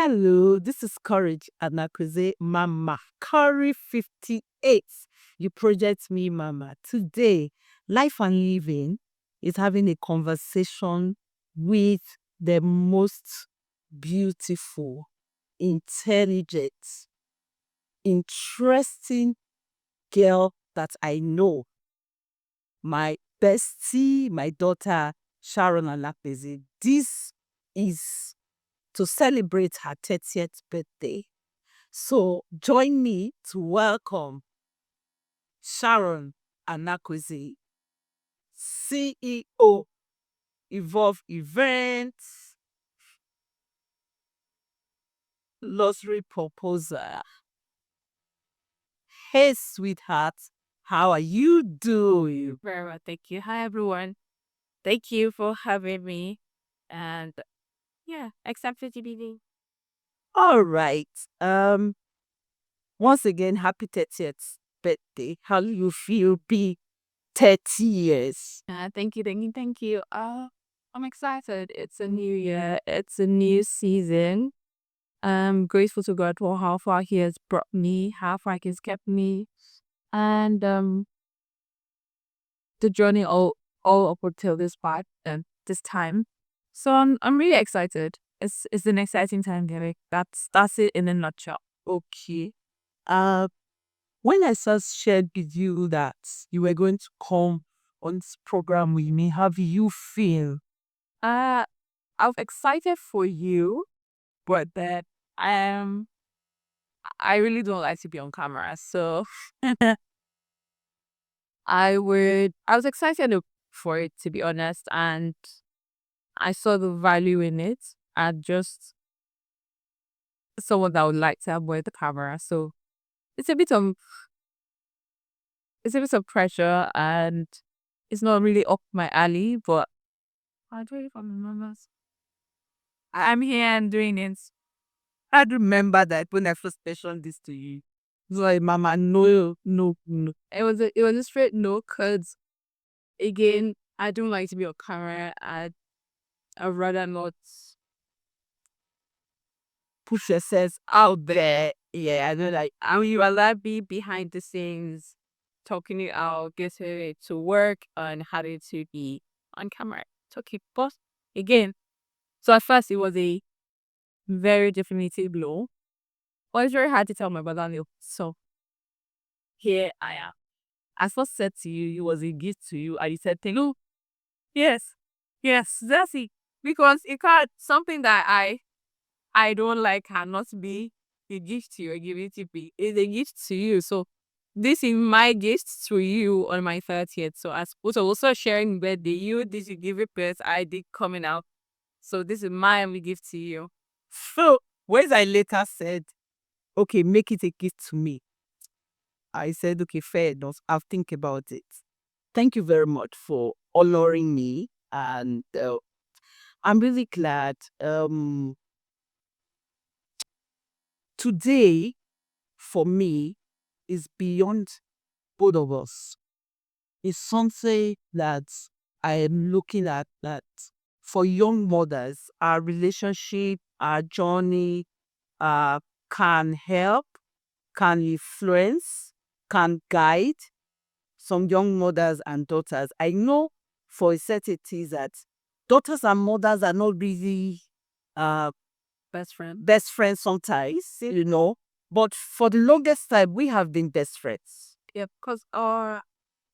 Hello, this is Courage Anakweze, Mama. Curry 58. You project me, Mama. Today, Life and Living is having a conversation with the most beautiful, intelligent, interesting girl that I know. My bestie, my daughter, Sharon Anakweze. This is to celebrate her 30th birthday. So join me to welcome Sharon Anakweze, CEO, Evolve Events, Luxury Proposer. Hey, sweetheart, how are you doing? Very well, thank you. Hi, everyone. Thank you for having me. And yeah, accepted to be the All right. Once again, happy 30th birthday. How do you feel be 30 years? thank you. I'm excited. It's a new year. It's a new season. I'm grateful to God for how far He has brought me, how far He has kept me, and the journey all up until this part and this time. So I'm really excited. It's an exciting time, Derek. That's it in a nutshell. Okay. Uh, when I first shared with you that you were going to come on this program with me, how do you feel? Uh I'm excited for you, but that um I really don't like to be on camera. So I was excited for it, to be honest, and I saw the value in it. I just someone that would like to avoid the camera. So it's a bit of it's a bit of pressure, and it's not really up my alley, but I do it for my mamas. I'm here and doing it. I remember that when I first mentioned this to you. It's like, Mama, no, no, no. It was a straight no, cause again, I don't like to be on camera. I'd rather not. Push yourself out there. Yeah, I know that. I would rather be behind the scenes, talking it out, getting it to work, and having to be on camera. It's okay, but again, so at first it was a very definitive blow, but it's very hard to tell my brother no. So here I am. I first said to you, it was a gift to you, and you said, "Hello, yes, yes, that's it," because it can't something that I don't like cannot be a gift to you or give it to me. It's a gift to you. So this is my gift to you on my 30th. So as also sharing birthday, you did you give it birth, I did coming out. So this is my only gift to you. So, when I later said, okay, make it a gift to me, I said, okay, fair enough. I'll think about it. Thank you very much for honoring me. And I'm really glad. Today, for me, is beyond both of us. It's something that I am looking at that for young mothers, our relationship, our journey uh, can help, can influence, can guide some young mothers and daughters. I know for a certainty that daughters and mothers are not really uh, Best friend. best friends sometimes, but for the longest time, we have been best friends. Yeah, because our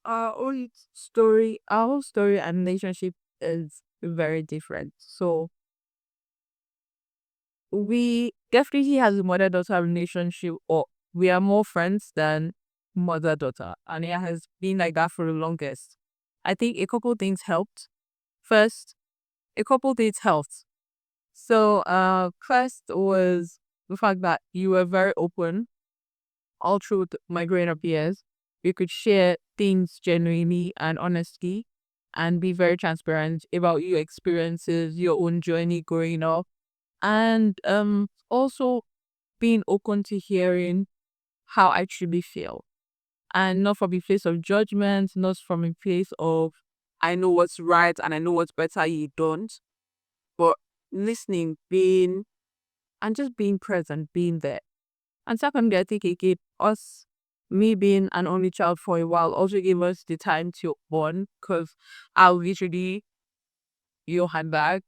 whole story and relationship is very different. So we definitely has a mother daughter relationship, or we are more friends than mother daughter, and it has been like that for the longest. I think a couple things helped. First, a couple things helped. So, first was the fact that you were very open all through my growing up years. You could share things genuinely and honestly, and be very transparent about your experiences, your own journey growing up, and also being open to hearing how I truly feel, and not from a place of judgment, not from a place of I know what's right and I know what's better you don't, but listening, being and just being present, being there. And secondly, I think it gave us, me being an only child for a while, also gave us the time to bond because I literally your handbag.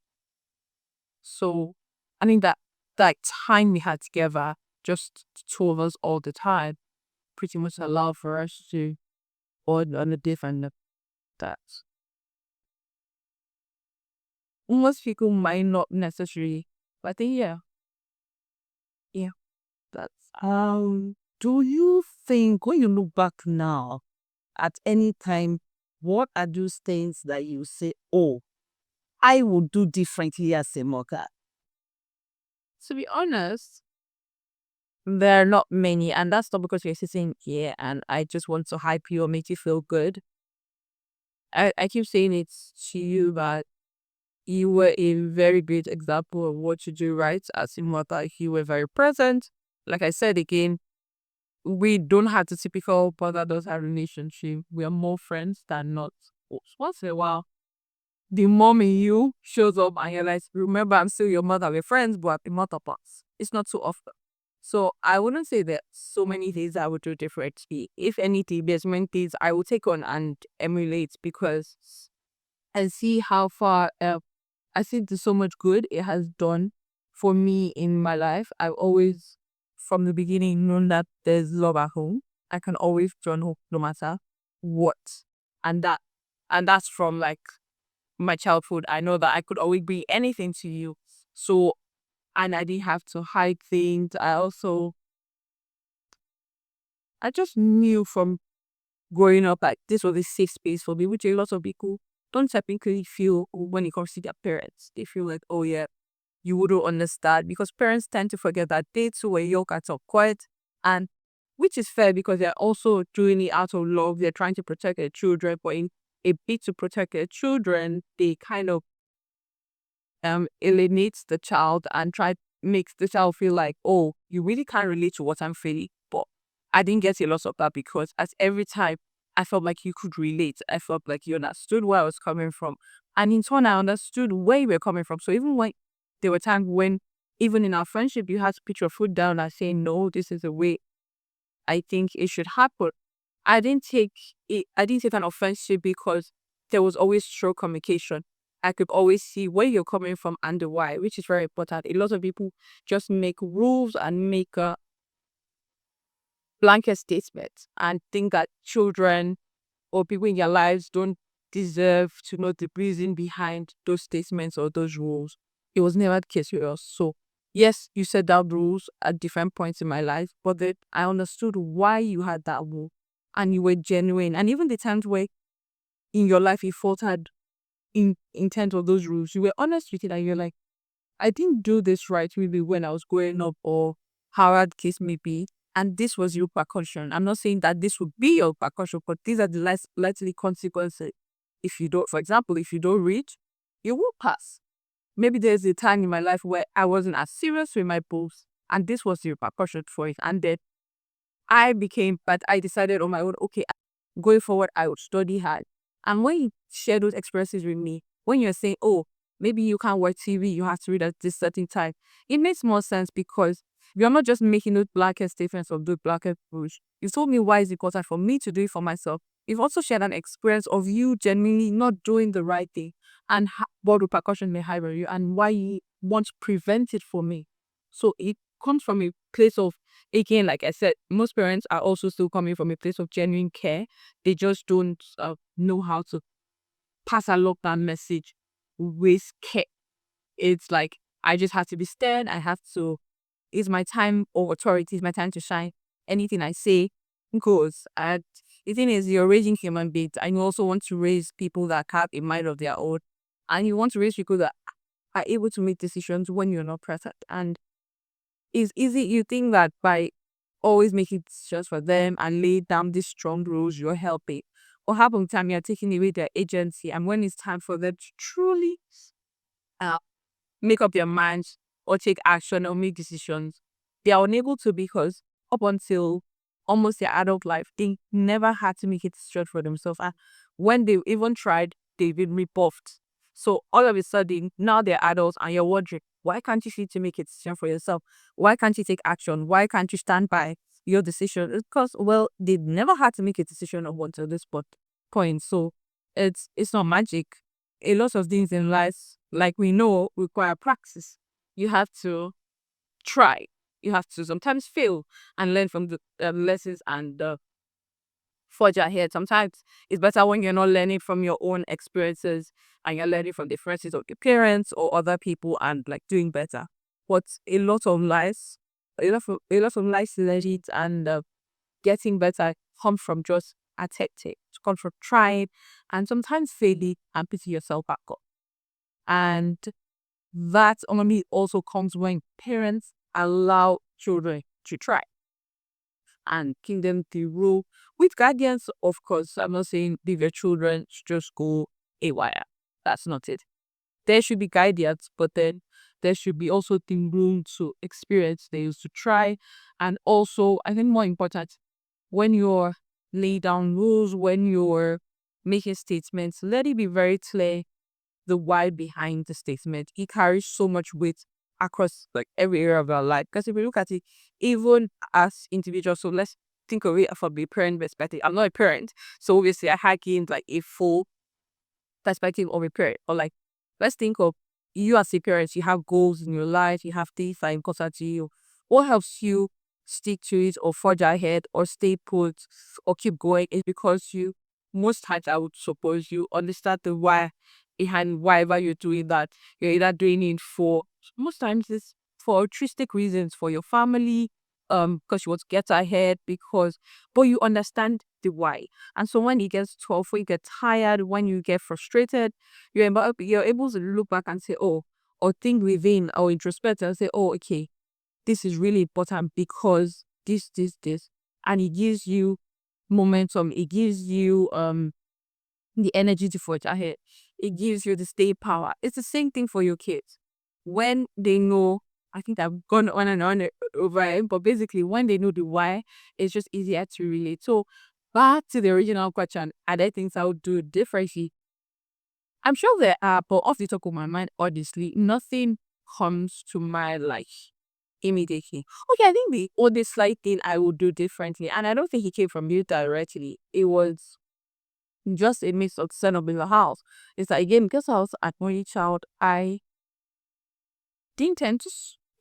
So I think that time we had together, just the two of us all the time, pretty much allowed for us to bond on a different that most people might not necessarily, but I think yeah, that's Do you think when you look back now at any time, what are those things that you say, oh, I would do differently as a mother? to be honest. There are not many, and that's not because you're sitting here and I just want to hype you or make you feel good. I keep saying it to you that you were a very great example of what you do right as a mother. You were very present. Like I said again, we don't have the typical mother-daughter relationship. We are more friends than not. Once in a while, the mom in you shows up and you're like, remember, I'm still your mother. We're friends, but the mother parts. It's not too often. So I wouldn't say that so many things I would do differently. If anything, there's many things I will take on and emulate because I see how far I see there's so much good it has done for me in my life. I've always, from the beginning, known that there's love at home. I can always join home no matter what, and that's from like my childhood. I know that I could always be anything to you. So, and I didn't have to hide things. I just knew from growing up like this was a safe space for me, which a lot of people don't typically feel when it comes to their parents. They feel like, oh yeah, you wouldn't understand because parents tend to forget that they too were young at some point, and which is fair because they're also doing it out of love. They're trying to protect their children, but in a bit to protect their children, they kind of alienates the child and try makes the child feel like, oh, you really can't relate to what I'm feeling. But I didn't get a lot of that because at every time I felt like you could relate. I felt like you understood where I was coming from. And in turn I understood where you were coming from. So even when there were times when even in our friendship you had to put your foot down and say, no, this is the way I think it should happen. I didn't take an offensive because there was always true communication. I could always see where you're coming from and the why, which is very important. A lot of people just make rules and make a blanket statement and think that children or people in your lives don't deserve to know the reason behind those statements or those rules. It was never the case with us. So yes, you set down rules at different points in my life, but then I understood why you had that rule and you were genuine. And even the times where in your life you faltered in terms of those rules, you were honest with it and you're like, I didn't do this right maybe when I was growing up or however the case may be. And this was your repercussion. I'm not saying that this would be your repercussion, but these are the likely consequences. If you don't, for example, if you don't read, you will pass. Maybe there's a time in my life where I wasn't as serious with my books, and this was the repercussion for it. And then but I decided on my own, okay, going forward, I would study hard. And when you share those experiences with me, when you're saying, oh, maybe you can't watch TV, you have to read at this certain time, it makes more sense because you're not just making those blanket statements of those blanket rules. You told me why it's important for me to do it for myself. You've also shared an experience of you genuinely not doing the right thing and what repercussion may have on you and why you want to prevent it for me. So it comes from a place of, again, like I said, most parents are also still coming from a place of genuine care. They just don't know how to pass along that message with care. It's like, I just have to be stern. I have to, it's my time of authority, it's my time to shine. Anything I say goes. And the thing is, you're raising human beings and you also want to raise people that have a mind of their own. And you want to raise people that are able to make decisions when you're not present. And it's easy. You think that by always making decisions for them and lay down these strong rules, you're helping. Or half of the time you're taking away their agency. And when it's time for them to truly uh, make up their minds or take action or make decisions, they are unable to because up until almost their adult life, they never had to make a decision for themselves. And when they even tried, they've been rebuffed. So all of a sudden, now they're adults and you're wondering, Why can't you see to make a decision for yourself? Why can't you take action? Why can't you stand by your decision? It's because, well, they never had to make a decision up until this point. So it's not magic. A lot of things in life, like we know, require practice. You have to try. You have to sometimes fail and learn from the lessons and forge ahead. Sometimes it's better when you're not learning from your own experiences and you're learning from the experiences of your parents or other people and like doing better. But a lot of life lessons and getting better come from just attempting, come from trying and sometimes failing and picking yourself back up. And that only also comes when parents allow children to try and give them the rule with guardians, of course. I'm not saying leave your children to just go AWire. That's not it. There should be guidance, but then there should be also the room to experience, they used to try. And also, I think more important, when you're lay down rules, when you're making statements, let it be very clear the why behind the statement. It carries so much weight across like every area of our life. Because if we look at it, even as individuals, so let's think of it from the parent perspective. I'm not a parent, so obviously I gained like a full perspective of a parent. Or like, let's think of you as a parent. You have goals in your life. You have things that are important to you. What helps you stick to it or forge ahead or stay put or keep going is because you, most times I would suppose you understand the why behind whatever you're doing that. You're either doing it for, most times it's for altruistic reasons, for your family, because you want to get ahead, because, but you understand the why. And so when it gets tough, when you get tired, when you get frustrated, you're able to look back and say, oh, or think within or introspect and say, oh, okay, this is really important because this. And it gives you momentum. It gives you the energy to forge ahead. It gives you the stay power. It's the same thing for your kids. When they know, I think I've gone on and on over it, but basically when they know the why, it's just easier to relate. So back to the original question, are there things I would do differently? I'm sure there are, but off the top of my mind, honestly, nothing comes to mind like immediately. Okay, I think the only slight thing I would do differently, and I don't think it came from you directly, it was just a mix of set up in the house. It's like, again, because I was an only child, I didn't tend to,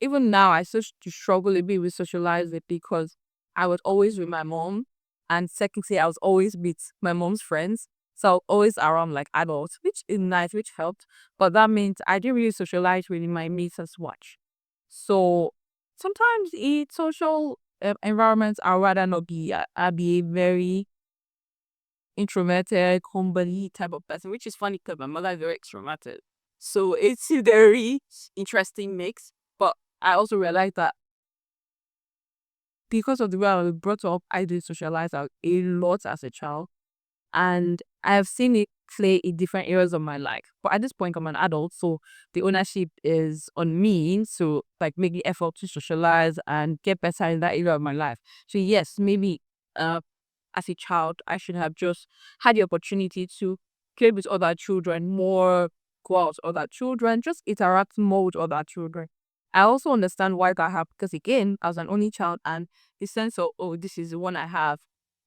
even now, I still to struggle a bit with socializing because I was always with my mom. And secondly, I was always with my mom's friends. So always around like adults, which is nice, which helped. But that means I didn't really socialize with my mates as much. So sometimes in social environments, I'd rather not be. I'd be a very introverted, homely type of person, which is funny because my mother is very extroverted. So it's a very interesting mix. But I also realized that because of the way I was brought up, I did socialize out a lot as a child. And I have seen it play in different areas of my life. But at this point, I'm an adult, so the ownership is on me to like make the effort to socialize and get better in that area of my life. So yes, maybe uh as a child, I should have just had the opportunity to play with other children more, go out with other children, just interact more with other children. I also understand why that happened because again, I was an only child and the sense of, oh, this is the one I have.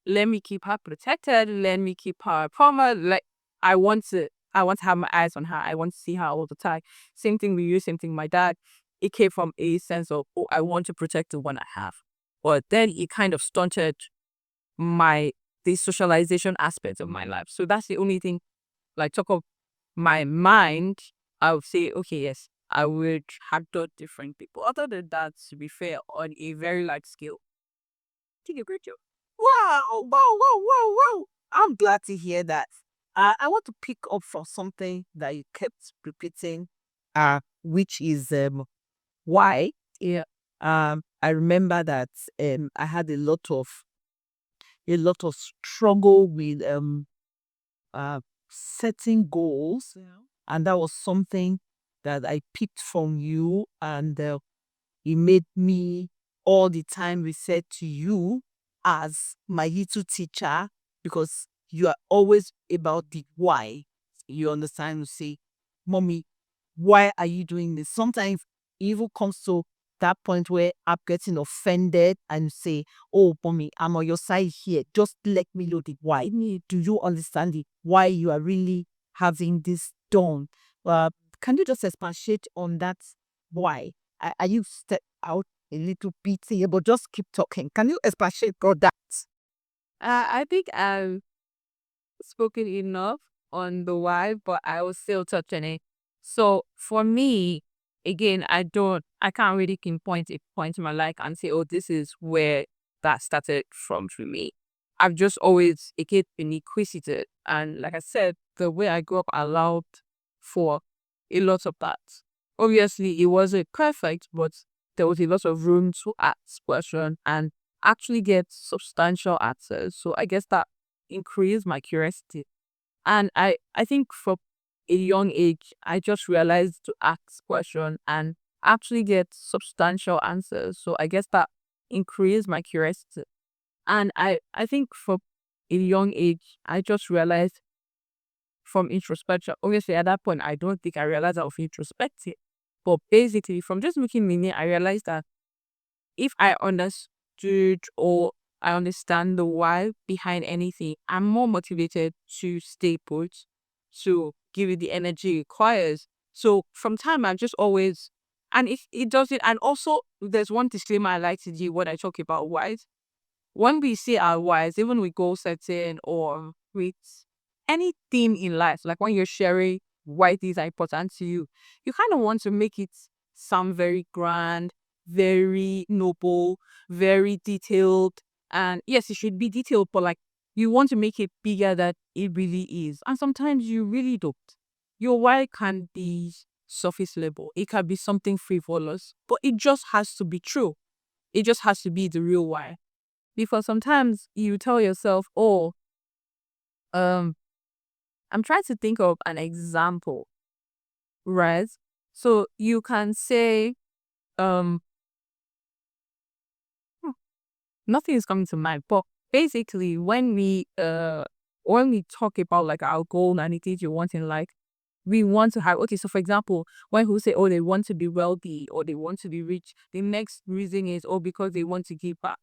Let me keep her protected. Let me keep her proper. Like I want to have my eyes on her. I want to see her all the time. Same thing with you. Same thing with my dad. It came from a sense of, oh, I want to protect the one I have. But then it kind of stunted my the socialization aspect of my life. So that's the only thing. Like talk of my mind, I would say, okay, yes, I would have done different people. Other than that, to be fair, on a very large scale, take a great job. Wow, wow, wow, wow, wow. I'm glad to hear that. I want to pick up for something that you kept repeating, which is why. Yeah. I remember that I had a lot of struggle with uh setting goals, Yeah. and that was something that I picked from you, and it made me all the time refer to you as my little teacher because you are always about the why. You understand? You say, Mommy, why are you doing this? Sometimes even comes to that point where I'm getting offended and say, "Oh, mommy, I'm on your side here. Just let me know the why. Do you understand the why you are really having this done?" Can you just expatiate on that why? Are you step out a little bit here, but just keep talking. Can you expatiate on that? I think I've spoken enough on the why, but I will still touch on it. So for me, again, I can't really pinpoint a point in my life and say, oh, this is where that started from for me. I've just always, again, been inquisitive. And like I said, the way I grew up allowed for a lot of that. Obviously, it wasn't perfect, but there was a lot of room to ask questions and actually get substantial answers. So I guess that increased my curiosity. And I think from a young age, I just realized to ask questions and actually get substantial answers. So I guess that increased my curiosity. And I think from a young age, I just realized from introspection. Obviously, at that point, I don't think I realized I was introspective. But basically, from just looking in it, I realized that if I understood or I understand the why behind anything, I'm more motivated to stay put, to give it the energy it requires. So from time, I've just always, and if it does it, and also there's one disclaimer I like to do when I talk about whys. When we say our whys, even with goal setting or with anything in life, like when you're sharing why these are important to you kind of want to make it sound very grand, very noble, very detailed. And yes, it should be detailed, but like you want to make it bigger than it really is. And sometimes you really don't. Your why can be surface level, it can be something frivolous, but it just has to be true. It just has to be the real why. Because sometimes you tell yourself, oh, um, I'm trying to think of an example, right? So you can say, um, hmm, nothing is coming to mind, but basically when we talk about like our goal and the things you want in life, we want to have, okay, so for example, when who say, oh, they want to be wealthy or they want to be rich, the next reason is, oh, because they want to give back.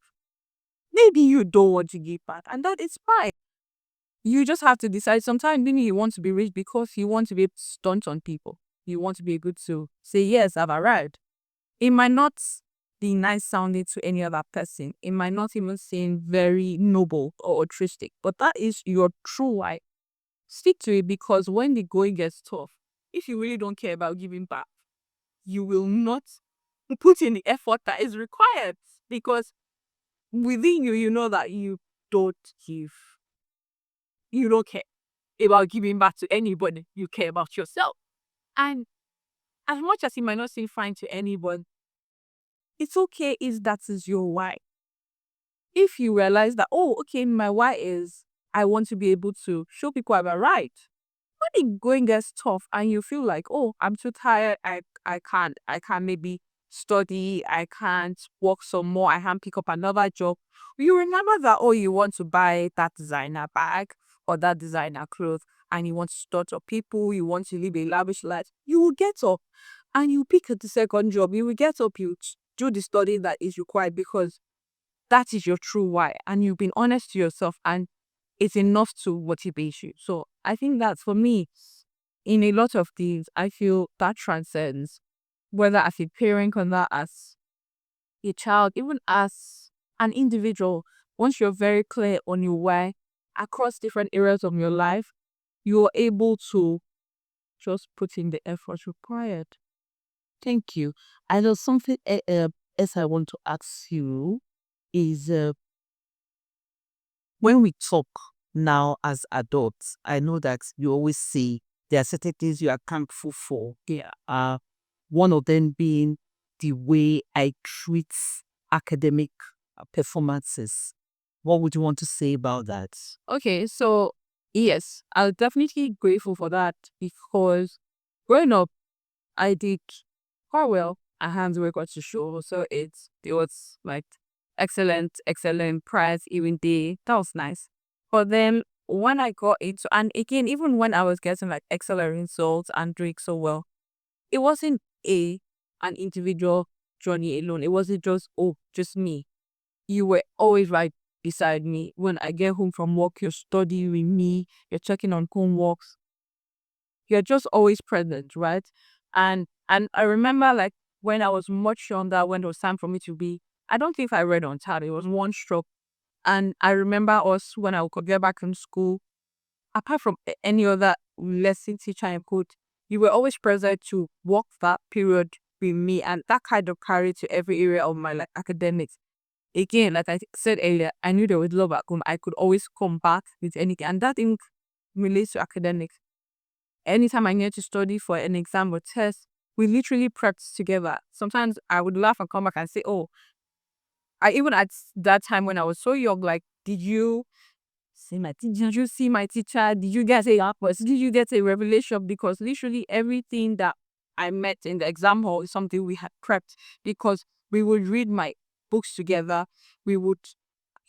Maybe you don't want to give back, and that is fine. You just have to decide. Sometimes maybe you want to be rich because you want to be able to stunt on people. You want to be able to say, yes, I've arrived. It might not be nice sounding to any other person. It might not even seem very noble or altruistic, but that is your true why. Stick to it, because when the going gets tough, if you really don't care about giving back, you will not put in the effort that is required, because within you, you know that you don't give. You don't care about giving back to anybody. You care about yourself. And as much as it might not seem fine to anyone, it's okay if that is your why. If you realize that, oh, okay, my why is I want to be able to show people I'm right. When the going gets tough and you feel like, oh, I'm too tired, I can't maybe study, I can't work some more, I can't pick up another job. You remember that, oh, you want to buy that designer bag or that designer clothes, and you want to start up people, you want to live a lavish life. You will get up and you pick the second job. You will get up, you do the study that is required, because that is your true why. And you've been honest to yourself, and it's enough to motivate you. So I think that for me, in a lot of things, I feel that transcends whether as a parent or not as a child, even as an individual. Once you're very clear on your why across different areas of your life, you're able to just put in the effort required. Thank you. I know something else I want to ask you is when we talk now as adults, I know that you always say there are certain things you are thankful for. Yeah. One of them being the way I treat academic performances. What would you want to say about that? Okay, so yes, I'm definitely grateful for that, because growing up, I did quite well. I had the record to show, so it was like excellent prize even day. That was nice. But then when I got into, and again, even when I was getting like excellent results and doing so well, it wasn't a an individual journey alone. It wasn't just, oh, just me. You were always right beside me. When I get home from work, you're studying with me, you're checking on homeworks, you're just always present, right? And I remember like when I was much younger, when it was time for me to be, I don't think I read on time. It was one stroke. And I remember us when I could get back in school, apart from any other lesson teacher I could, you were always present to walk that period with me, and that kind of carried to every area of my like academics. Again, like I said earlier, I knew there was love at home. I could always come back with anything, and that thing relates to academics. Anytime I needed to study for an exam or test, we literally prepped together. Sometimes I would laugh and come back and say, "Oh, I even at that time when I was so young, like, did you see my teacher? Did you see my teacher? Did you get a apples? Did you get a revelation?" Because literally everything that I met in the exam hall is something we had prepped, because we would read my books together. We would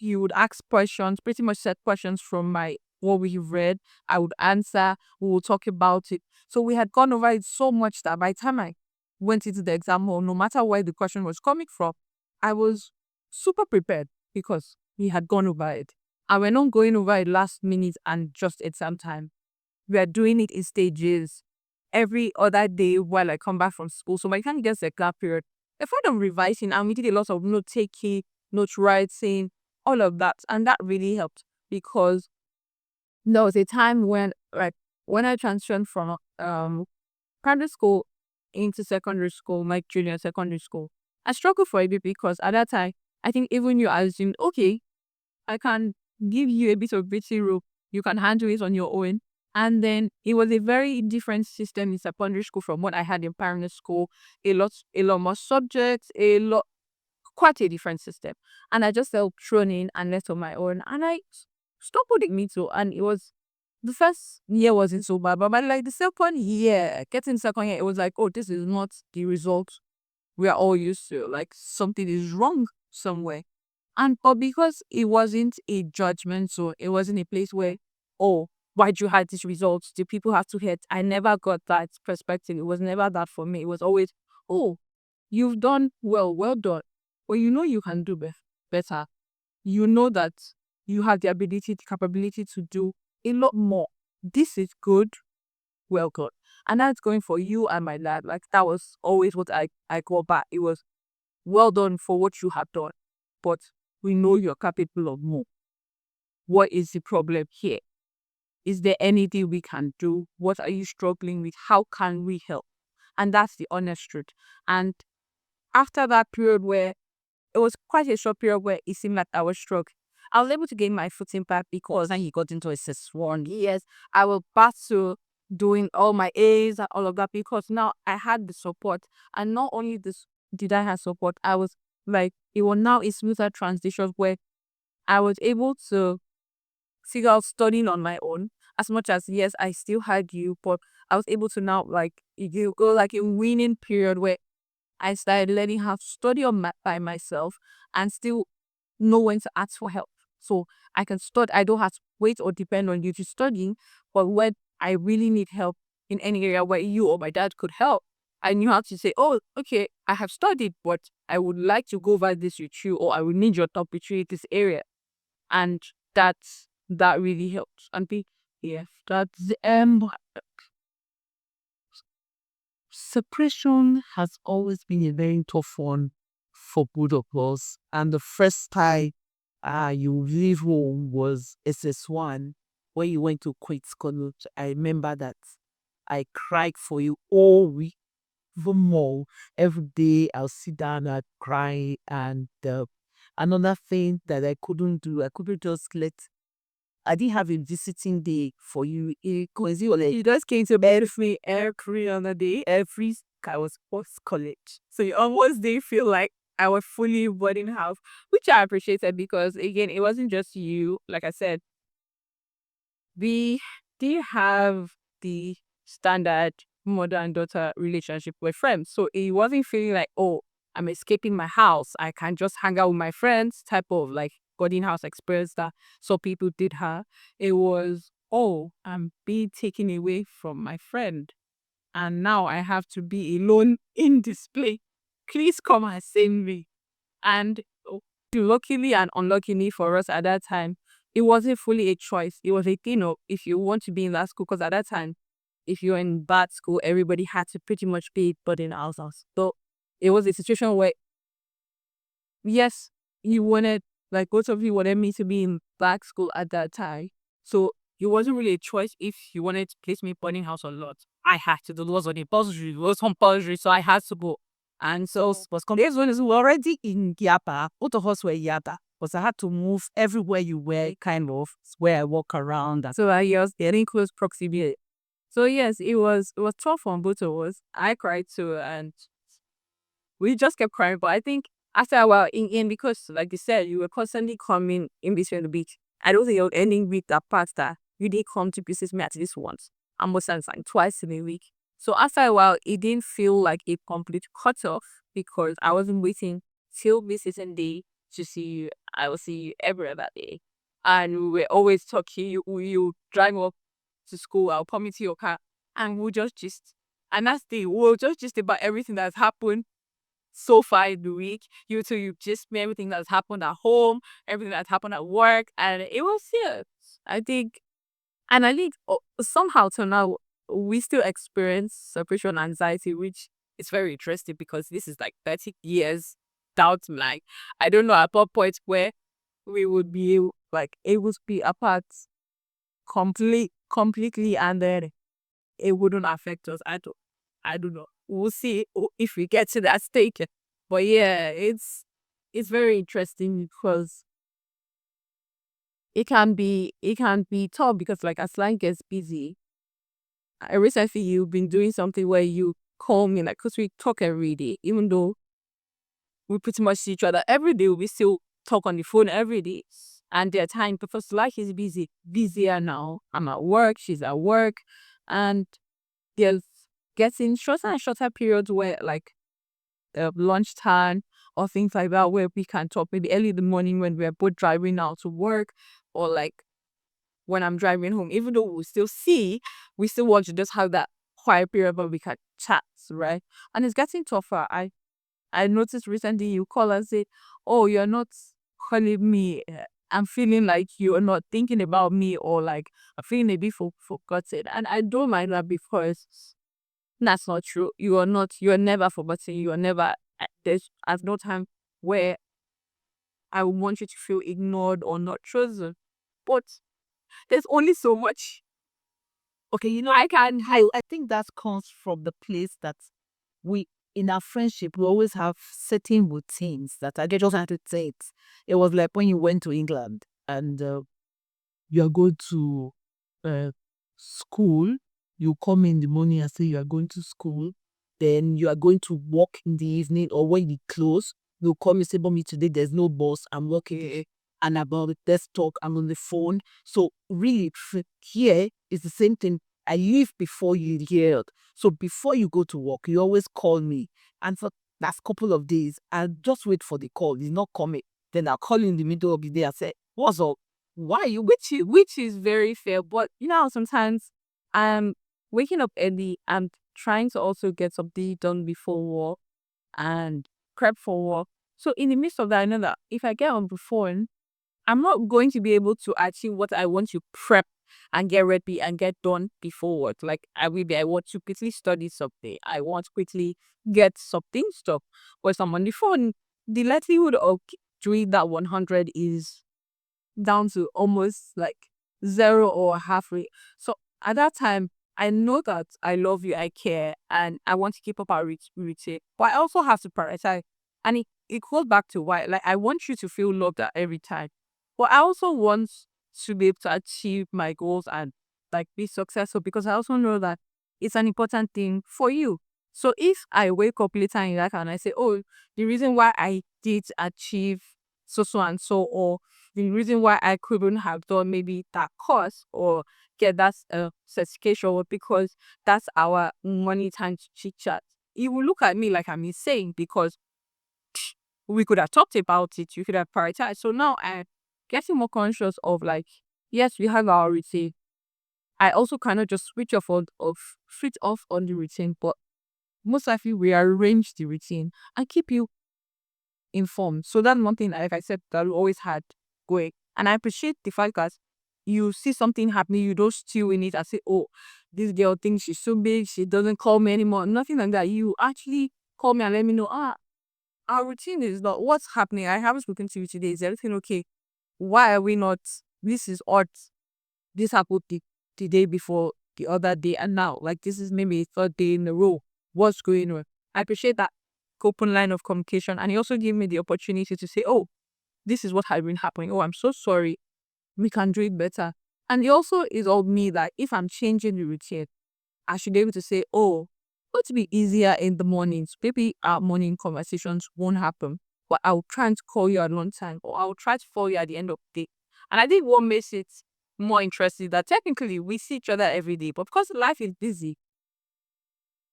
You would ask questions, pretty much set questions from my what we read. I would answer. We would talk about it. So we had gone over it so much that by the time I went into the exam hall, no matter where the question was coming from, I was super prepared because we had gone over it. And we're not going over it last minute and just exam time. We are doing it in stages every other day while I come back from school. So by the time it gets the class period, if I'm revising, and we did a lot of note taking, note writing, all of that. And that really helped, because there was a time when, like, when I transitioned from primary school into secondary school, like junior secondary school, I struggled for a bit, because at that time, I think even you assumed, okay, I can give you a bit of breathing room. You can handle it on your own. And then it was a very different system in secondary school from what I had in primary school. A lot more subjects, quite a different system. And I just felt thrown in and left on my own. And I stumbled in me too. And it was, the first year wasn't so bad, but like the second year, getting second year, it was like, oh, this is not the result we are all used to. Like something is wrong somewhere. And but because it wasn't a judgment, so it wasn't a place where, oh, why'd you have these results? Do people have to hit? I never got that perspective. It was never that for me. It was always, oh, you've done well, well done. Well, you know you can do better. You know that you have the ability, the capability to do a lot more. This is good, well good. And that's going for you and my dad. Like that was always what I go back. It was well done for what you have done. But we know you're capable of more. What is the problem here? Is there anything we can do? What are you struggling with? How can we help? And that's the honest truth. And after that period where it was quite a short period where it seemed like I was struggling, I was able to gain my footing back, because then he got into his sworn years. I was back to doing all my A's and all of that, because now I had the support. And not only this did I have support, I was like, it was now a smoother transition where I was able to figure out studying on my own. As much as, yes, I still had you, but I was able to now, like, you go like a winning period where I started learning how to study by myself and still know when to ask for help. So I can study, I don't have to wait or depend on you to study, but when I really need help in any area where you or my dad could help, I knew how to say, oh, okay, I have studied, but I would like to go over this with you, or I would need your help with you in this area. And that really helps. And yeah, that's Separation has always been a very tough one for both of us. And the first time you leave home was SS1, when you went to quit college. I remember that I cried for you all week, even more. Every day I'll sit down and cry. And another thing that I couldn't do, I couldn't just let, I didn't have a visiting day for you. Because you just came to bed with me every other day, every I was post college. So you almost did feel like I was fully boarding house, which I appreciated, because again, it wasn't just you. Like I said, we did have the standard mother and daughter relationship with friends. So it wasn't feeling like, oh, I'm escaping my house. I can just hang out with my friends type of like boarding house experience that some people did have. It was, oh, I'm being taken away from my friend. and now I have to be alone in display. Please come and save me. And luckily and unluckily for us at that time, it wasn't fully a choice. It was a thing of if you want to be in that school, because at that time, if you're in bad school, everybody had to pretty much be put in our house. So it was a situation where, yes, you wanted, like both of you wanted me to be in black school at that time. So it wasn't really a choice if you wanted to place me in boarding house or not. I had to. The laws on the compulsory, it was compulsory, so I had to go. And so was There's when we were already in Yaba. Both of us were Yaba. Because I had to move everywhere you were, kind of where I walk around. And so I was getting close proximity. So yes, it was tough on both of us. I cried too, and we just kept crying. But I think after a while, in because like you said, you were constantly coming in between the beach. I don't think you're ending with that part that you did come to visit me at least once. And most times like twice in a week. So after a while, it didn't feel like a complete cut off because I wasn't waiting till visiting day to see you. I will see you every other day. And we were always talking. You drive up to school, I'll come into your car, and we'll just gist. And that's the we'll just gist about everything that's happened so far in the week. You too, you just me everything that's happened at home, everything that's happened at work, and it was serious. I think, and I think somehow till now we still experience separation anxiety, which is very interesting because this is like 30 years down the line. I don't know at what point where we would be like able to be apart completely, and then it wouldn't affect us. I don't know. We'll see if we get to that stage. But yeah, it's very interesting because it can be tough because like as life gets busy, recently you've been doing something where you call me like because we talk every day, even though we pretty much see each other every day, we still talk on the phone every day. And there are times because life is busier now. I'm at work, she's at work, and there's getting shorter and shorter periods where like lunchtime or things like that where we can talk maybe early in the morning when we're both driving out to work, or like when I'm driving home, even though we still want to just have that quiet period where we can chat, right? And it's getting tougher. I noticed recently you call and say, oh, you're not calling me. I'm feeling like you're not thinking about me, or like I'm feeling a bit forgotten. And I don't mind that because that's not true. You are never forgotten. You are never, there's at no time where I want you to feel ignored or not chosen. But there's only so much. okay, I think that comes from the place that we, in our friendship, we always have certain routines that I just had to take. It was like when you went to England and you are going to uh, school, you come in the morning and say you are going to school, then you are going to work in the evening or when you close, you come and say, Mommy, today there's no boss, I'm working and about it, let's talk, I'm on the phone. So really here is the same thing. I leave before you hear. So before you go to work, you always call me. And for last couple of days, I'll just wait for the call. It's not coming. Then I'll call you in the middle of the day and say, what's up? Why are you Which is very fair. But sometimes I'm waking up early. I'm trying to also get something done before work and prep for work. So in the midst of that, I know that if I get on the phone, I'm not going to be able to achieve what I want to prep and get ready and get done before work. Like I want to quickly study something. I want to quickly get something stuff. But if I'm on the phone, the likelihood of doing that 100 is down to almost like zero or halfway. So at that time, I know that I love you, I care, and I want to keep up our routine. But I also have to prioritize. And it goes back to why, like, I want you to feel loved at every time. But I also want to be able to achieve my goals and like be successful because I also know that it's an important thing for you. So if I wake up later in that and I say, oh, the reason why I did achieve so and so, or the reason why I couldn't have done maybe that course or get that certification was because that's our money time to chit chat. You will look at me like I'm insane because we could have talked about it. You could have prioritized. So now I'm getting more conscious of like, yes, we have our routine. I also cannot just switch off on the routine, but most likely rearrange the routine and keep you informed. So that's one thing, like I said, that we always had going. And I appreciate the fact that you see something happening, you don't stew in it and say, oh, this girl thinks she's so big, she doesn't call me anymore. Nothing like that. You actually call me and let me know, our routine is not what's happening. I haven't spoken to you today. Is everything okay? Why are we not? This is odd. This happened the day before, the other day, and now, like, this is maybe a third day in a row. What's going on? I appreciate that open line of communication. And he also gave me the opportunity to say, oh, this is what has been happening. Oh, I'm so sorry. We can do it better. And it also is of me that if I'm changing the routine, I should be able to say, oh, going to be easier in the mornings. Maybe our morning conversations won't happen, but I'll try and call you at lunchtime, or I'll try to call you at the end of the day. And I think what makes it more interesting that technically we see each other every day, but because life is busy,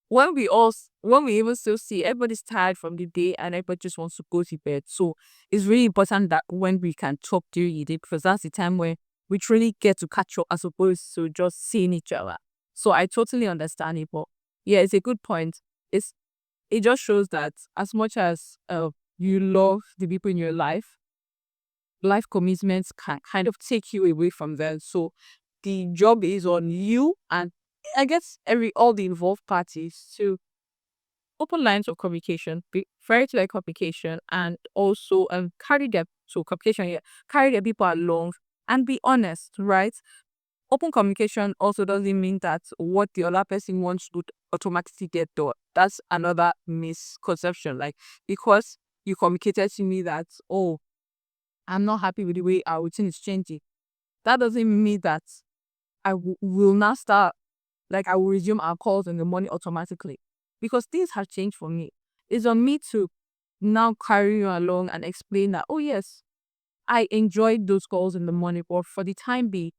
when we even still see everybody's tired from the day and everybody just wants to go to bed. So it's really important that when we can talk during the day, because that's the time where we truly get to catch up as opposed to just seeing each other. So I totally understand it, but yeah, it's a good point. It just shows that as much as you love the people in your life commitments can kind of take you away from them. So the job is on you, and I guess all the involved parties to open lines of communication, be very clear communication, and also carry their so communication, yeah, carry their people along and be honest, right? Open communication also doesn't mean that what the other person wants to automatically get done. That's another misconception. Like, because you communicated to me that, oh, I'm not happy with the way our routine is changing, that doesn't mean that will now start, like, I will resume our calls in the morning automatically, because things have changed for me. It's on me to now carry you along and explain that, oh yes, I enjoyed those calls in the morning, but for the time being,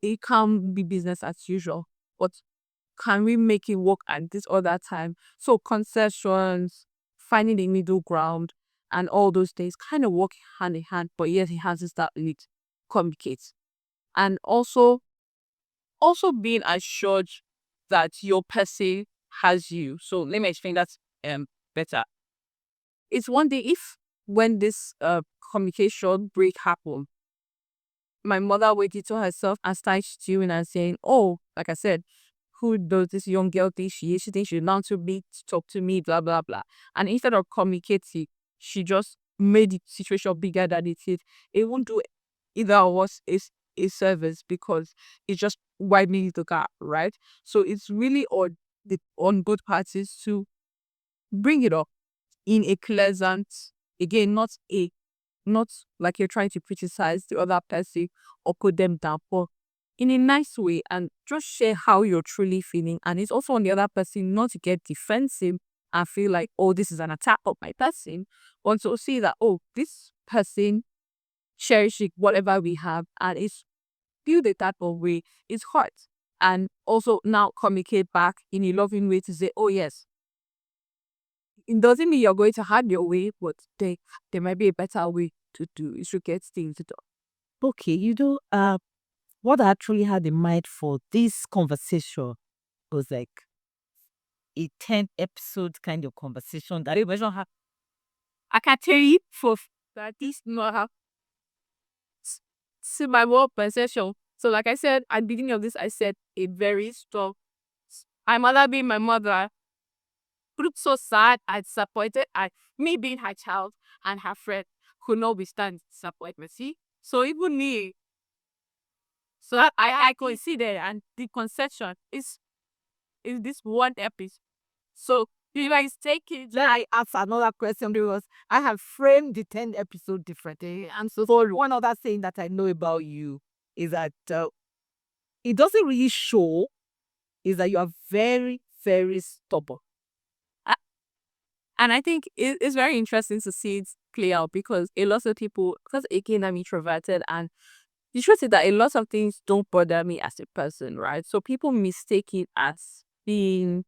it can be business as usual. But can we make it work at this other time? So concessions, finding the middle ground, and all those things kind of work hand in hand. But yes, it has to start with communicate. And also being assured that your person has you. So let me explain that better. It's one day, if when this communication break happened, my mother waited to herself and started stewing and saying, oh, like I said, who does this young girl think she is? She thinks she's now to be to talk to me, blah blah blah. And instead of communicating, she just made the situation bigger than it is. It won't do either of us is a service, because it's just widening the gap, right? So it's really on both parties to bring it up in a pleasant, again, not like you're trying to criticize the other person or put them down, but in a nice way, and just share how you're truly feeling. And it's also on the other person not to get defensive and feel like, oh, this is an attack on my person, but to see that, oh, this person cherishing whatever we have, and it's feel the type of way it's hurt. And also now communicate back in a loving way to say, oh yes, it doesn't mean you're going to have your way, but there might be a better way to do. You should get things done. Okay, what I actually had in mind for this conversation was like a 10 episode kind of conversation that we mentioned how. I can tell you for that this not have see my more perception. So like I said at the beginning of this, I said a very strong. My mother being my mother, looked so sad and disappointed at me being her child, and her friend could not withstand disappointment. See? So even me, so I consider, and the conception is this one episode. So you guys take it. Then I ask another question because I have framed the 10 episode differently. And so one other thing that I know about you is that it doesn't really show is that you are very, very stubborn. And I think it's very interesting to see it play out, because a lot of people, because again, I'm introverted, and the truth is that a lot of things don't bother me as a person, right? So people mistake it as being,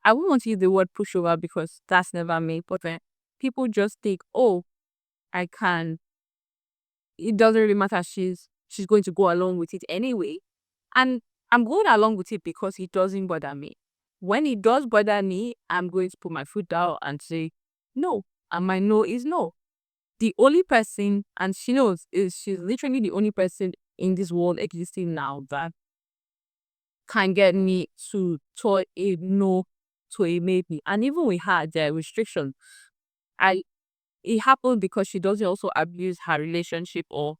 I wouldn't want to use the word pushover because that's never me, but then people just think, oh, I can, it doesn't really matter. she's going to go along with it anyway. And I'm going along with it because it doesn't bother me. When it does bother me, I'm going to put my foot down and say no. And my no is no. The only person, and she knows, is she's literally the only person in this world existing now that can get me to a no to a maybe. And even with her, there are restrictions. I It happened because she doesn't also abuse her relationship, or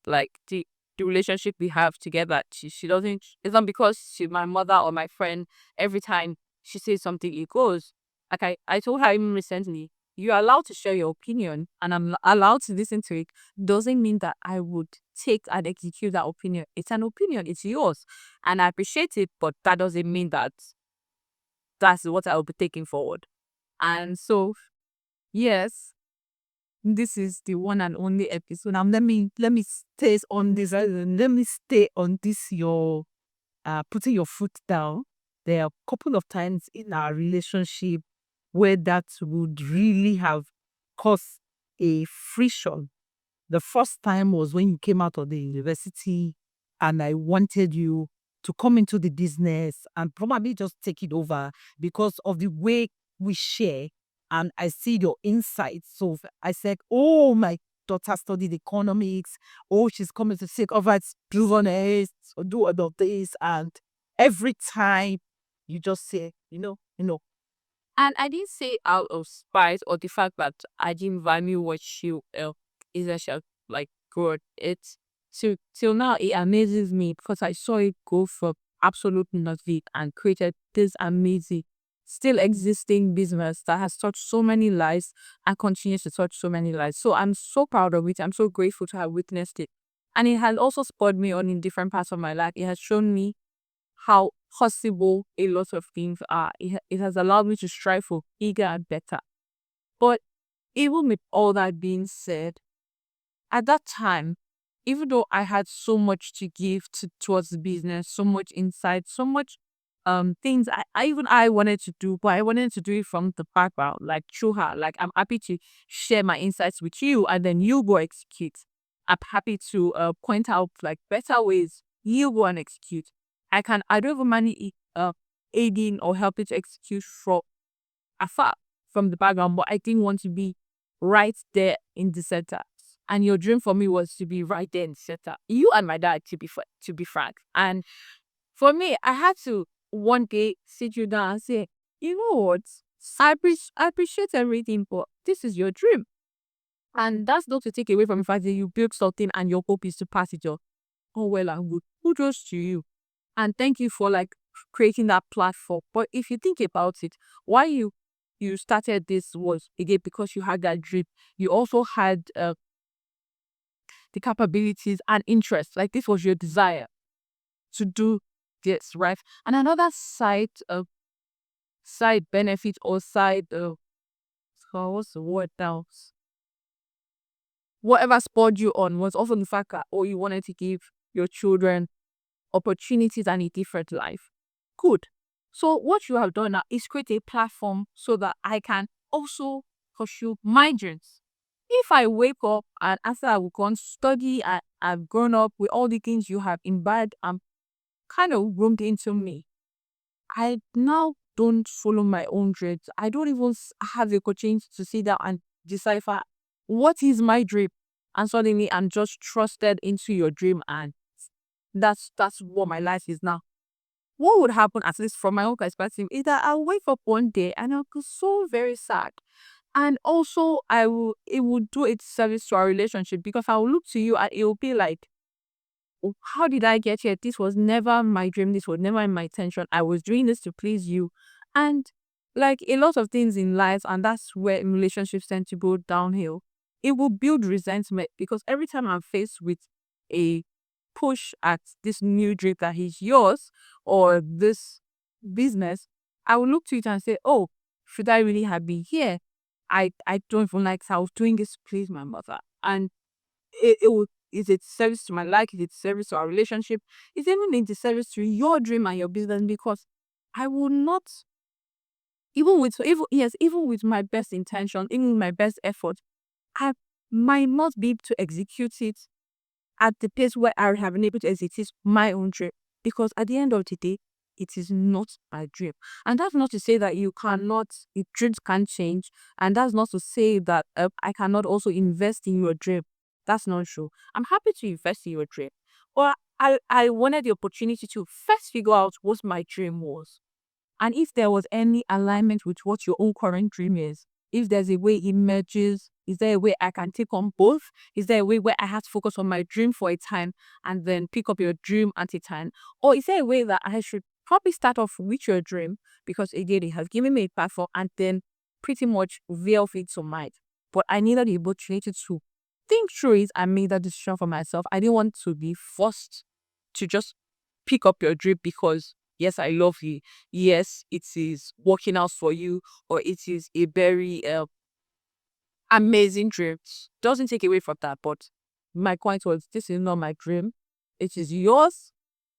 like the relationship we have together. She doesn't. It's not because she's my mother or my friend. Every time she says something, it goes. Like I told her even recently, you're allowed to share your opinion and I'm allowed to listen to it. Doesn't mean that I would take and execute that opinion. It's an opinion, it's yours. And I appreciate it, but that doesn't mean that that's what I will be taking forward. And so, yes, this is the one and only episode. Now let me stay on this. Let me stay on this. Your putting your foot down. There are a couple of times in our relationship where that would really have caused a friction. The first time was when you came out of the university and I wanted you to come into the business and probably just take it over because of the way we share, and I see your insights. So I said, oh, my daughter studied economics. Oh, she's coming to take over its business or do all of this. And every time you just say, and I didn't say out of spite or the fact that I didn't value what she is a she like good. It's till now it amazes me because I saw it go from absolute nothing and created this amazing, still existing business that has touched so many lives and continues to touch so many lives. So I'm so proud of it. I'm so grateful to have witnessed it. And it has also spurred me on in different parts of my life. It has shown me how possible a lot of things are. It has allowed me to strive for bigger and better. But even with all that being said, at that time, even though I had so much to give towards the business, so much insight, so much things I wanted to do, but I wanted to do it from the background, like through her. Like I'm happy to share my insights with you and then you go execute. I'm happy to point out like better ways you go and execute. I don't even mind aiding or helping to execute from afar from the background, but I didn't want to be right there in the center. And your dream for me was to be right there in the center. You and my dad, to be frank. And for me, I had to one day sit you down and say, you know what? I appreciate everything, but this is your dream. And that's not to take away from the fact that you built something and your hope is to pass it on. Oh, well and good. Kudos to you. And thank you for like creating that platform. But if you think about it, why you started this was again because you had that dream. You also had the capabilities and interest. Like this was your desire to do this, right? And another side benefit or side what's the word now? Whatever spurred you on was often the fact that you wanted to give your children opportunities and a different life. Good. So what you have done now is create a platform so that I can also pursue my dreams. If I wake up and after I've gone study, I've grown up with all the things you have imbibed and kind of roomed into me, I now don't follow my own dreams. I don't even have the opportunity to sit down and decipher what is my dream. And suddenly I'm just trusted into your dream, and that's what my life is now. What would happen, at least from my own perspective, is that I'll wake up one day and I'll be so very sad. And also it will do its service to our relationship because I will look to you and it will be like, "Oh, how did I get here? This was never my dream. This was never in my intention. I was doing this to please you." And like a lot of things in life, and that's where relationships tend to go downhill. It will build resentment because every time I'm faced with a push at this new dream that is yours or this business, I will look to it and say, oh, should I really have been here? I don't even like how I was doing this to please my mother. And it will, is it service to my life? Is it service to our relationship? It's even in the service to your dream and your business because I will not, even with my best intention, even with my best effort, I might not be able to execute it at the place where I have been able to execute my own dream. Because at the end of the day, it is not my dream. And that's not to say that you cannot, your dreams can change. And that's not to say that I cannot also invest in your dream. That's not true. I'm happy to invest in your dream. But I wanted the opportunity to first figure out what my dream was. And if there was any alignment with what your own current dream is, if there's a way it merges, is there a way I can take on both? Is there a way where I have to focus on my dream for a time and then pick up your dream at a time? Or is there a way that I should probably start off with your dream because again, it has given me a platform and then pretty much veer off it to mine. But I needed the opportunity to think through it and make that decision for myself. I didn't want to be forced to just pick up your dream because yes, I love you. Yes, it is working out for you, or it is a very amazing dream. Doesn't take away from that, but my point was this is not my dream. It is yours.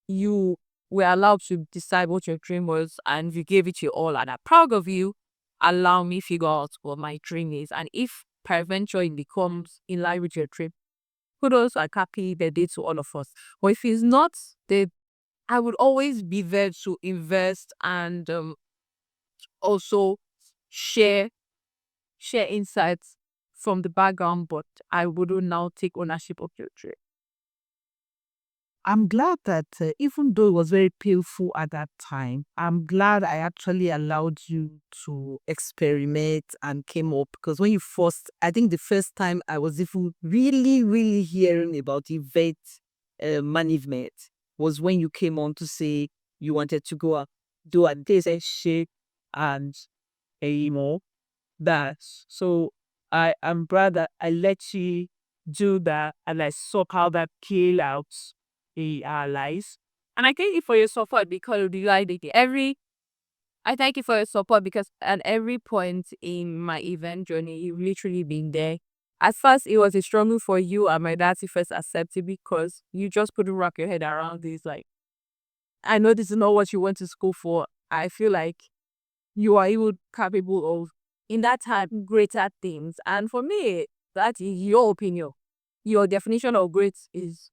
You were allowed to decide what your dream was, and you gave it your all, and I'm proud of you. Allow me figure out what my dream is, and if peradventure it becomes in line with your dream, kudos and happy birthday to all of us. But if it's not, then I would always be there to invest and also share share insights from the background, but I wouldn't now take ownership of your trip. I'm glad that even though it was very painful at that time, I'm glad I actually allowed you to experiment and came up. Because when you first, I think the first time I was even really, really hearing about event management was when you came on to say you wanted to go do a internship and more that. So I am glad that I let you do that and I saw how that played out in our lives. And I thank you for your support because of the idea. I thank you for your support because at every point in my event journey, you've literally been there. At first, it was a struggle for you and my dad to first accept it because you just couldn't wrap your head around this. Like, I know this is not what you went to school for. I feel like you are even capable of, in that time, greater things. And for me, that is your opinion. Your definition of great is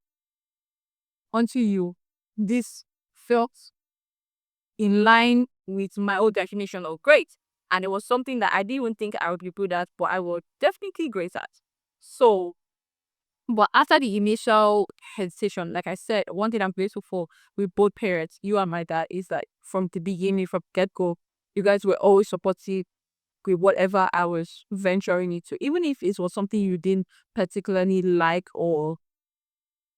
unto you. This felt in line with my own definition of great. And it was something that I didn't even think I would be good at, but I was definitely great at. So, but after the initial hesitation, like I said, one thing I'm grateful for with both parents, you and my dad, is that from the beginning, from get go, you guys were always supportive with whatever I was venturing into, even if it was something you didn't particularly like or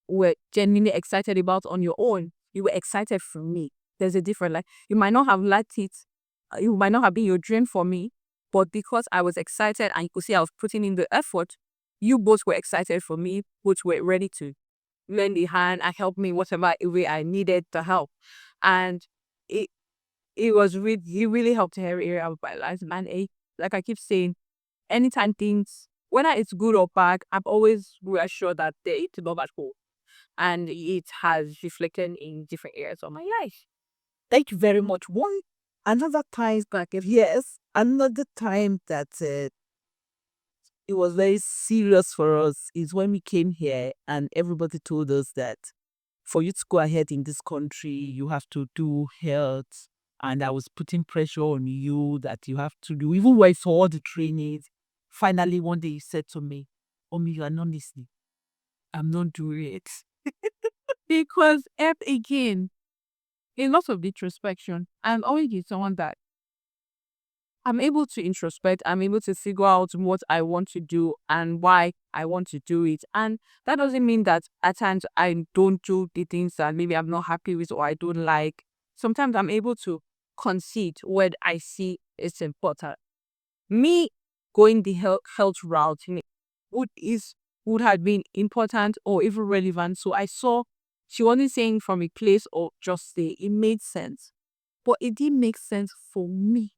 were genuinely excited about on your own. You were excited for me. There's a difference. Like you might not have liked it, you might not have been your dream for me, but because I was excited and you could see I was putting in the effort, you both were excited for me, both were ready to lend a hand and help me whatever way I needed to help. And it it was really, it really helped every area of my life. And like I keep saying, anytime things, whether it's good or bad, I'm always reassured that there is love at home. And it has reflected in different areas of my life. Thank you very much. One another time back, yes, another time that it was very serious for us is when we came here and everybody told us that for you to go ahead in this country, you have to do health. And I was putting pressure on you that you have to do, even when for all the trainings. Finally, one day you said to me, Omi, you are not listening. I'm not doing it. Because again, a lot of introspection. I'm always someone that I'm able to introspect. I'm able to figure out what I want to do and why I want to do it. And that doesn't mean that at times I don't do the things that maybe I'm not happy with or I don't like. Sometimes I'm able to concede what I see is important. Me going the health route would have been important or even relevant. So I saw she wasn't saying from a place of just say it made sense. But it didn't make sense for me,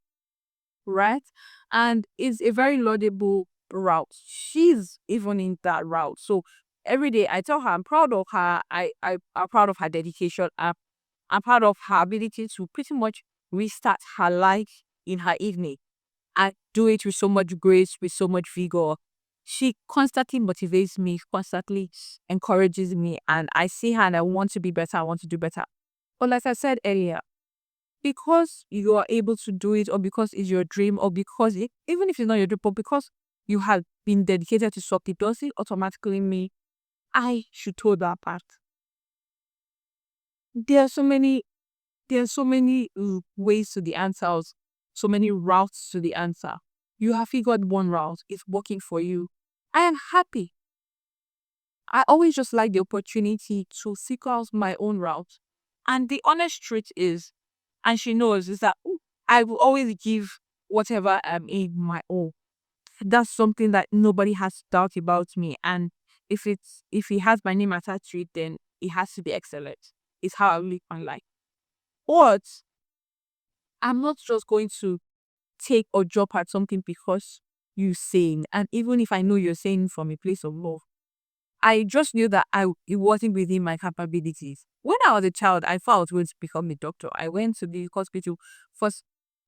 right? And it's a very laudable route. She's even in that route. So every day I tell her I'm proud of her. I'm proud of her dedication. I'm proud of her ability to pretty much restart her life in her evening and do it with so much grace, with so much vigor. she constantly motivates me, constantly encourages me, and I see her and I want to be better, I want to do better. But like I said earlier, because you are able to do it, or because it's your dream, or because even if it's not your dream, but because you have been dedicated to something, does it automatically mean I should toe that path? There are so many, ways to the answers, so many routes to the answer. You have figured one route, it's working for you. I am happy. I always just like the opportunity to seek out my own route. And the honest truth is, and she knows, is that I will always give whatever I'm in my all. That's something that nobody has to doubt about me. And if it has my name attached to it, then it has to be excellent. It's how I live my life. But I'm not just going to take or drop at something because you're saying. And even if I know you're saying from a place of love, I just knew that it wasn't within my capabilities. When I was a child, I thought I was going to become a doctor. I went to the hospital first,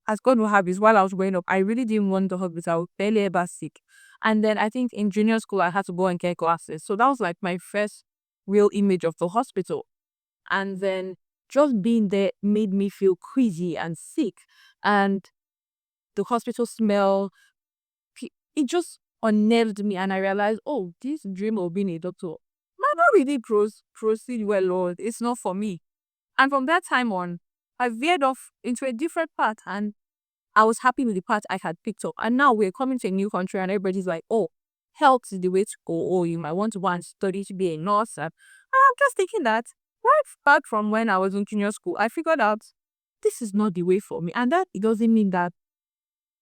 as God will have it, while I was growing up. I really didn't want the hospital. I was barely ever sick. And then I think in junior school, I had to go and get glasses. So that was like my first real image of the hospital. And then just being there made me feel queasy and sick. And the hospital smell, it just unnerved me. And I realized, oh, this dream of being a doctor might not really proceed well, Lord. It's not for me. And from that time on, I veered off into a different path, and I was happy with the path I had picked up. And now we're coming to a new country and everybody's like, oh, health is the way to go. Oh, you might want to go and study to be a nurse. And I'm just thinking that right back from when I was in junior school, I figured out this is not the way for me. And that it doesn't mean that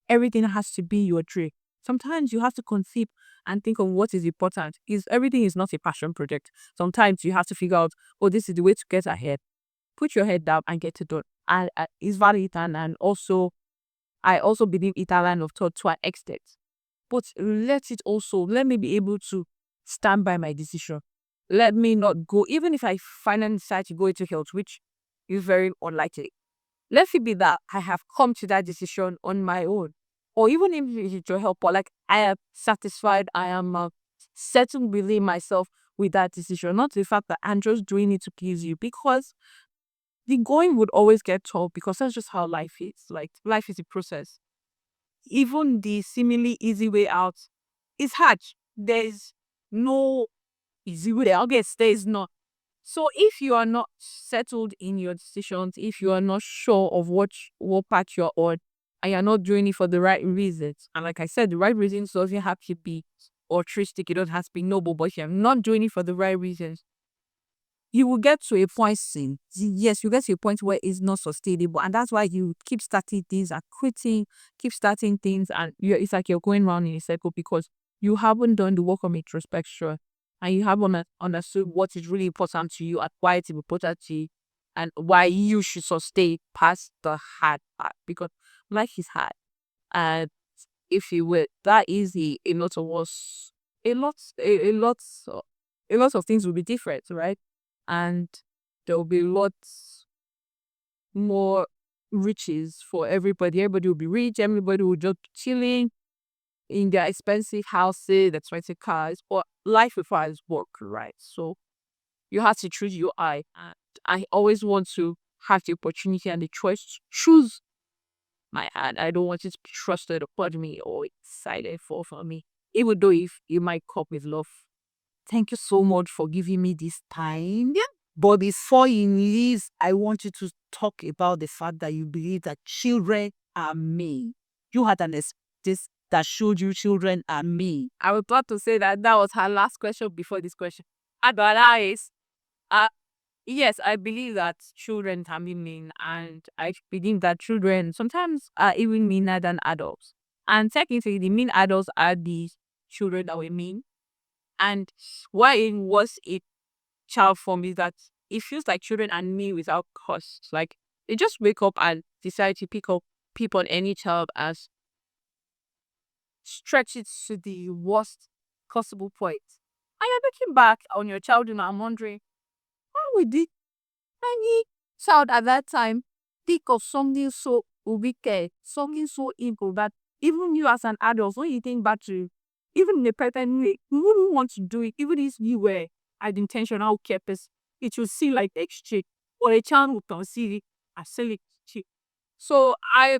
everything has to be your dream. Sometimes you have to conceive and think of what is important. Is everything is not a passion project. Sometimes you have to figure out, oh, this is the way to get ahead. Put your head down and get it done. And it's valid, and also I also believe it's a line of thought to an extent. But let me be able to stand by my decision. Let me not go, even if I finally decide to go into health, which is very unlikely. Let it be that I have come to that decision on my own. Or even if it's your help, or like I am satisfied, I am settled within myself with that decision. Not the fact that I'm just doing it to please you, because the going would always get tough, because that's just how life is. Like, life is a process. Even the seemingly easy way out is hard. There's no easy way. I guess there is not. So if you are not settled in your decisions, if you are not sure of what path you're on, and you're not doing it for the right reasons, and like I said, the right reasons doesn't have to be altruistic, it doesn't have to be noble, but if you're not doing it for the right reasons, you will get to a point soon. Yes, you get to a point where it's not sustainable. And that's why you keep starting things and quitting, keep starting things. And it's like you're going around in a circle, because you haven't done the work of introspection, and you haven't understood what is really important to you and why it's important to you, and why you should sustain past the hard part, because life is hard. And if you were that easy, a lot of us, a lot of things will be different, right? And there will be lots more riches for everybody. Everybody will be rich. Everybody will just be chilling in their expensive houses, their expensive cars. But life requires work, right? So you have to choose your eye. And I always want to have the opportunity and the choice to choose my hand. I don't want it to be trusted upon me or decided for me. Even though if you might cope with love. Thank you so much for giving me this time. Yeah. But before you leave, I want you to talk about the fact that you believe that children are me. You had this that showed you children are me. I was about to say that was her last question before this question. Advice. Yes, I believe that children can be mean, and I believe that children sometimes are even meaner than adults. And technically, the mean adults are the children that were mean. And why it was a child form is that it feels like children are mean without cause. Like, they just wake up and decide to pick on any child as stretch it to the worst possible point. And you're looking back on your childhood, and I'm wondering, why would this any child at that time think of something so wicked, something so evil, that even you as an adult, when you think back to even in a pattern way, you wouldn't want to do it, even if you were an intentional care person. It will seem like exchange, or a child will consider it as selling cheap. So I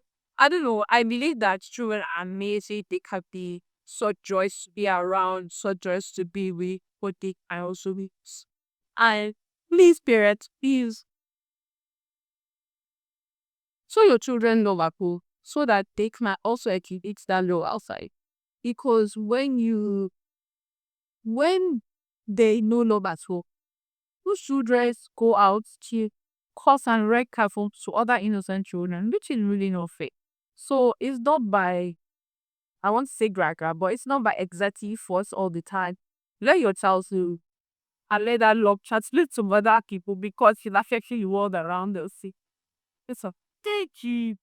don't know. I believe that children are amazing. They can be such joys to be around, such joys to be with, but they can also be. And please, parents, please, show your children love at home so that they can also exhibit that love outside. Because when they know love at home, those children go out to cause and wreak havoc to other innocent children, which is really not fair. So it's not by, I want to say gragra, but it's not by exerting force all the time. Let your child to and let that love translate to other people because it's affecting the world around us. See, it's a thank you.